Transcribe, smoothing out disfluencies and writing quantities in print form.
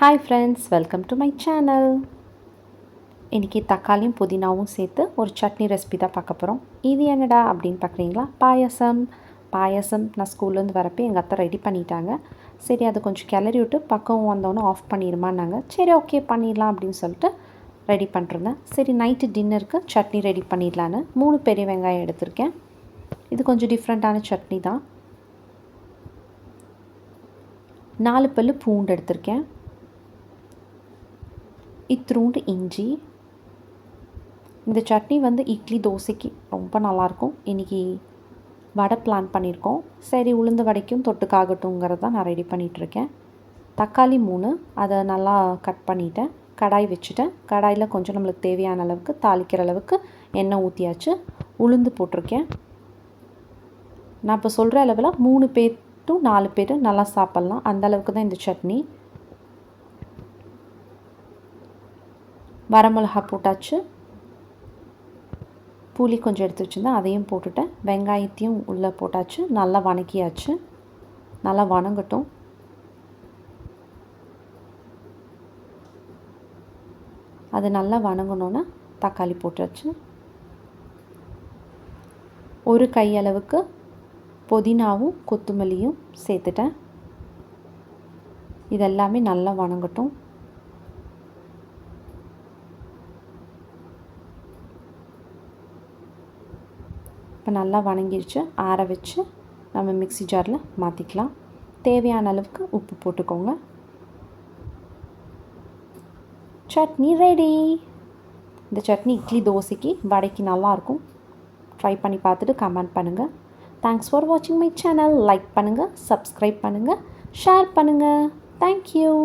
Hi friends, welcome to my channel. இன்றைக்கி தக்காளியும் புதினாவும் சேர்த்து ஒரு சட்னி ரெசிபி தான் பார்க்க போகிறோம். இது என்னடா அப்படின்னு பார்க்குறீங்களா? பாயசம் நான் ஸ்கூல்லேருந்து வரப்போ எங்கள் அத்தை ரெடி பண்ணிட்டாங்க. சரி, அதை கொஞ்சம் கிளறி விட்டு பக்கம் வந்தோன்னே ஆஃப் பண்ணிடுமான்னாங்க. சரி, ஓகே பண்ணிடலாம் அப்படின்னு சொல்லிட்டு ரெடி பண்ணிருந்தேன். சரி, நைட்டு டின்னருக்கு சட்னி ரெடி பண்ணிடலான்னு 3 பெரிய வெங்காயம் எடுத்திருக்கேன். இது கொஞ்சம் டிஃப்ரெண்ட்டான சட்னி தான். 4 பல்லு பூண்டு எடுத்திருக்கேன். இத்திரூண்டு இஞ்சி. இந்த சட்னி இட்லி தோசைக்கு ரொம்ப நல்லாயிருக்கும். இன்றைக்கி வடை பிளான் பண்ணியிருக்கோம். சரி, உளுந்து வடைக்கும் தொட்டுக்காகட்டுங்கிறது தான் நான் ரெடி பண்ணிகிட்ருக்கேன். தக்காளி 3, அதை நல்லா கட் பண்ணிவிட்டேன். கடாய் வச்சுட்டேன். கடாயில் கொஞ்சம் நம்மளுக்கு தேவையான அளவுக்கு தாளிக்கிற அளவுக்கு எண்ணெய் ஊற்றியாச்சு. உளுந்து போட்டிருக்கேன். நான் இப்போ சொல்கிற அளவில் 3 பேர் டு 4 பேர் நல்லா சாப்பிட்லாம். அந்த அளவுக்கு தான் இந்த சட்னி. வரமிளகா போட்டாச்சு. புளி கொஞ்சம் எடுத்து வச்சுருந்தேன், அதையும் போட்டுட்டேன். வெங்காயத்தையும் உள்ளே போட்டாச்சு. நல்லா வணக்கியாச்சு. நல்லா வணங்கட்டும். அது நல்லா வணங்கணுன்னா தக்காளி போட்டாச்சு. ஒரு கையளவுக்கு புதினாவும் கொத்தமல்லியும் சேர்த்துட்டேன். இதெல்லாமே நல்லா வணங்கட்டும். இப்போ நல்லா வணங்கிடுச்சு. ஆற வச்சு நம்ம மிக்ஸி ஜாரில் மாற்றிக்கலாம். தேவையான அளவுக்கு உப்பு போட்டுக்கோங்க. சட்னி ரெடி. இந்த சட்னி இட்லி தோசைக்கு வடைக்கு நல்லாயிருக்கும். ட்ரை பண்ணி பார்த்துட்டு கமெண்ட் பண்ணுங்கள். தேங்க்ஸ் ஃபார் வாட்சிங் மை சேனல். லைக் பண்ணுங்கள், சப்ஸ்கிரைப் பண்ணுங்கள், ஷேர் பண்ணுங்கள். தேங்க்யூ.